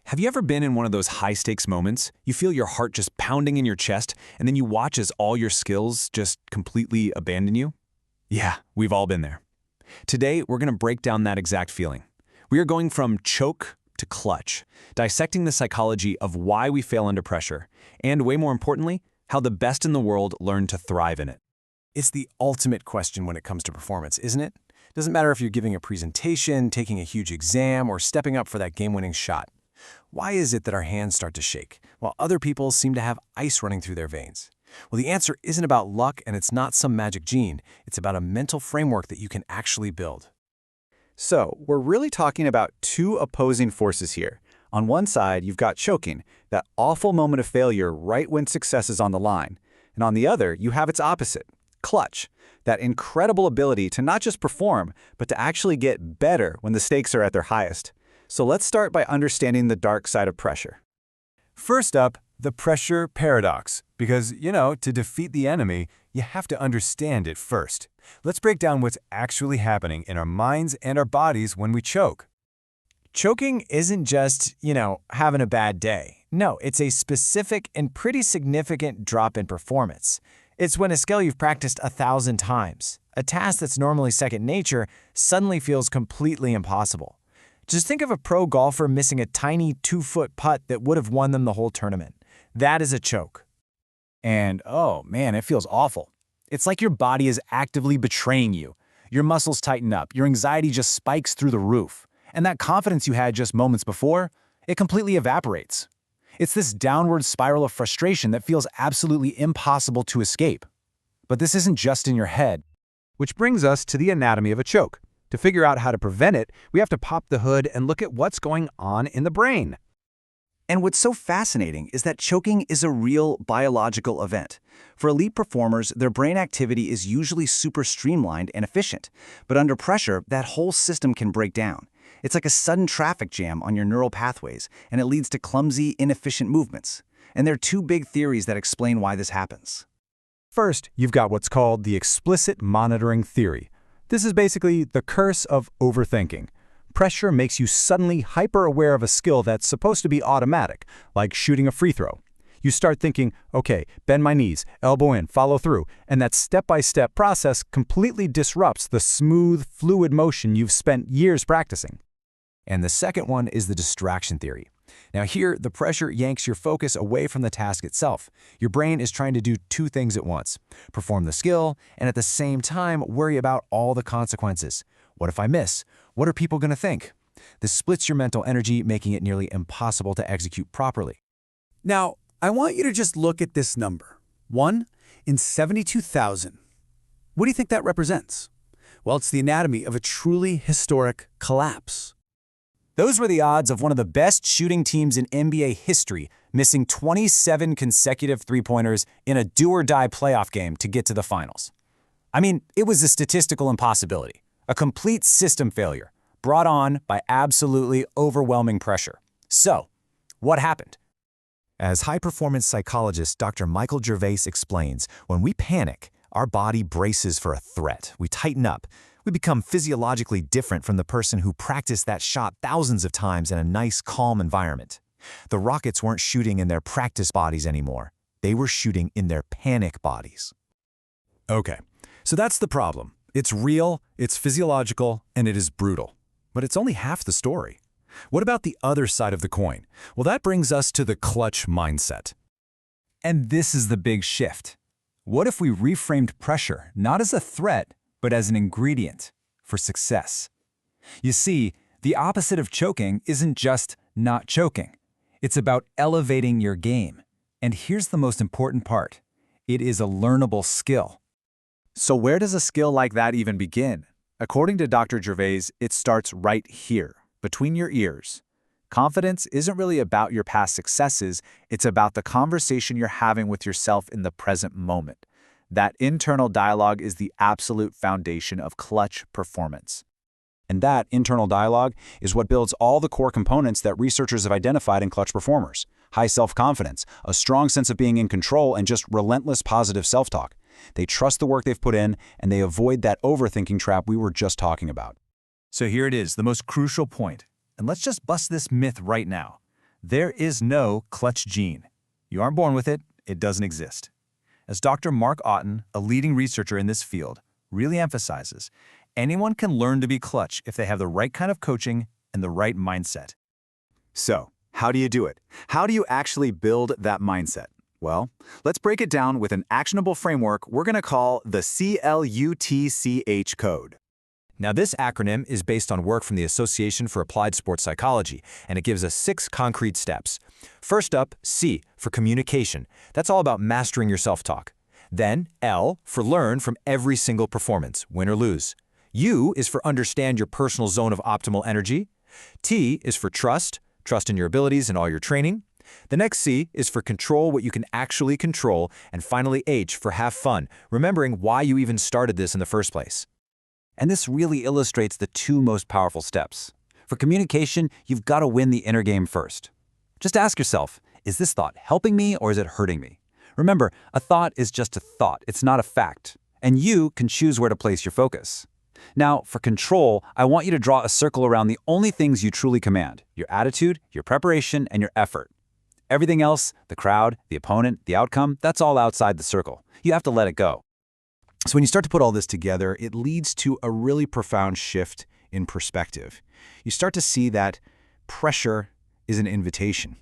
Have you ever been in one of those high-stakes moments? You feel your heart just pounding in your chest, and then you watch as all your skills just completely abandon you? Yeah, we've all been there. Today, we're going to break down that exact feeling. We are going from choke to clutch, dissecting the psychology of why we fail under pressure, and way more importantly, how the best in the world learn to thrive in it. It's the ultimate question when it comes to performance, isn't it? Doesn't matter if you're giving a presentation, taking a huge exam, or stepping up for that game-winning shot. Why is it that our hands start to shake, while other people seem to have ice running through their veins? Well, the answer isn't about luck, and it's not some magic gene. It's about a mental framework that you can actually build. So, we're really talking about two opposing forces here. On one side, you've got choking, that awful moment of failure right when success is on the line. And on the other, you have its opposite, clutch, that incredible ability to not just perform, but to actually get better when the stakes are at their highest. So let's start by understanding the dark side of pressure. First up, the pressure paradox. Because, to defeat the enemy, you have to understand it first. Let's break down what's actually happening in our minds and our bodies when we choke. Choking isn't just, having a bad day. No, it's a specific and pretty significant drop in performance. It's when a skill you've practiced 1,000 times, a task that's normally second nature, suddenly feels completely impossible. Just think of a pro golfer missing a tiny 2-foot putt that would have won them the whole tournament. That is a choke. And oh man, it feels awful. It's like your body is actively betraying you. Your muscles tighten up, your anxiety just spikes through the roof. And that confidence you had just moments before, it completely evaporates. It's this downward spiral of frustration that feels absolutely impossible to escape. But this isn't just in your head. Which brings us to the anatomy of a choke. To figure out how to prevent it, we have to pop the hood and look at what's going on in the brain. And what's so fascinating is that choking is a real biological event. For elite performers, their brain activity is usually super streamlined and efficient. But under pressure, that whole system can break down. It's like a sudden traffic jam on your neural pathways, and it leads to clumsy, inefficient movements. And there are two big theories that explain why this happens. First, you've got what's called the Explicit Monitoring Theory. This is basically the curse of overthinking. Pressure makes you suddenly hyper-aware of a skill that's supposed to be automatic, like shooting a free throw. You start thinking, okay, bend my knees, elbow in, follow through, and that step-by-step process completely disrupts the smooth, fluid motion you've spent years practicing. And the second one is the distraction theory. Now here, the pressure yanks your focus away from the task itself. Your brain is trying to do two things at once: perform the skill, and at the same time worry about all the consequences. What if I miss? What are people going to think? This splits your mental energy, making it nearly impossible to execute properly. Now, I want you to just look at this number. 1 in 72,000. What do you think that represents? Well, it's the anatomy of a truly historic collapse. Those were the odds of one of the best shooting teams in NBA history missing 27 consecutive three-pointers in a do-or-die playoff game to get to the finals. I mean, it was a statistical impossibility, a complete system failure, brought on by absolutely overwhelming pressure. So, what happened? As high-performance psychologist Dr. Michael Gervais explains, when we panic, our body braces for a threat. We tighten up. We become physiologically different from the person who practiced that shot thousands of times in a nice, calm environment. The Rockets weren't shooting in their practice bodies anymore. They were shooting in their panic bodies. Okay, so that's the problem. It's real, it's physiological, and it is brutal. But it's only half the story. What about the other side of the coin? Well, that brings us to the clutch mindset. And this is the big shift. What if we reframed pressure not as a threat, but as an ingredient for success? You see, the opposite of choking isn't just not choking. It's about elevating your game. And here's the most important part. It is a learnable skill. So where does a skill like that even begin? According to Dr. Gervais, it starts right here, between your ears. Confidence isn't really about your past successes, it's about the conversation you're having with yourself in the present moment. That internal dialogue is the absolute foundation of clutch performance. And that internal dialogue is what builds all the core components that researchers have identified in clutch performers: high self-confidence, a strong sense of being in control, and just relentless positive self-talk. They trust the work they've put in, and they avoid that overthinking trap we were just talking about. So here it is, the most crucial point. And let's just bust this myth right now. There is no clutch gene. You aren't born with it, it doesn't exist. As Dr. Mark Otten, a leading researcher in this field, really emphasizes, anyone can learn to be clutch if they have the right kind of coaching and the right mindset. So, how do you do it? How do you actually build that mindset? Well, let's break it down with an actionable framework we're going to call the CLUTCH code. Now, this acronym is based on work from the Association for Applied Sports Psychology, and it gives us 6 concrete steps. First up, C for communication. That's all about mastering your self-talk. Then, L for learn from every single performance, win or lose. U is for understand your personal zone of optimal energy. T is for trust in your abilities and all your training. The next C is for control what you can actually control. And finally, H for have fun, remembering why you even started this in the first place. And this really illustrates the 2 most powerful steps. For communication, you've got to win the inner game first. Just ask yourself, is this thought helping me or is it hurting me? Remember, a thought is just a thought, it's not a fact. And you can choose where to place your focus. Now, for control, I want you to draw a circle around the only things you truly command: your attitude, your preparation, and your effort. Everything else, the crowd, the opponent, the outcome, that's all outside the circle. You have to let it go. So when you start to put all this together, it leads to a really profound shift in perspective. You start to see that pressure is an invitation.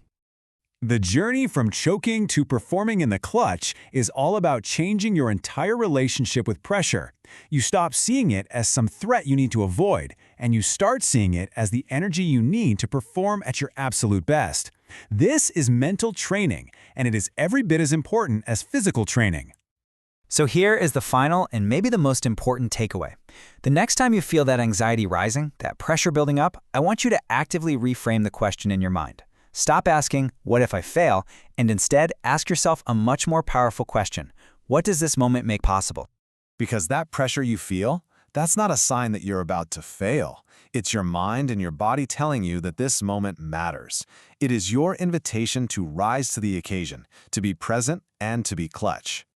The journey from choking to performing in the clutch is all about changing your entire relationship with pressure. You stop seeing it as some threat you need to avoid, and you start seeing it as the energy you need to perform at your absolute best. This is mental training, and it is every bit as important as physical training. So here is the final and maybe the most important takeaway. The next time you feel that anxiety rising, that pressure building up, I want you to actively reframe the question in your mind. Stop asking, what if I fail? And instead, ask yourself a much more powerful question. What does this moment make possible? Because that pressure you feel, that's not a sign that you're about to fail. It's your mind and your body telling you that this moment matters. It is your invitation to rise to the occasion, to be present and to be clutch.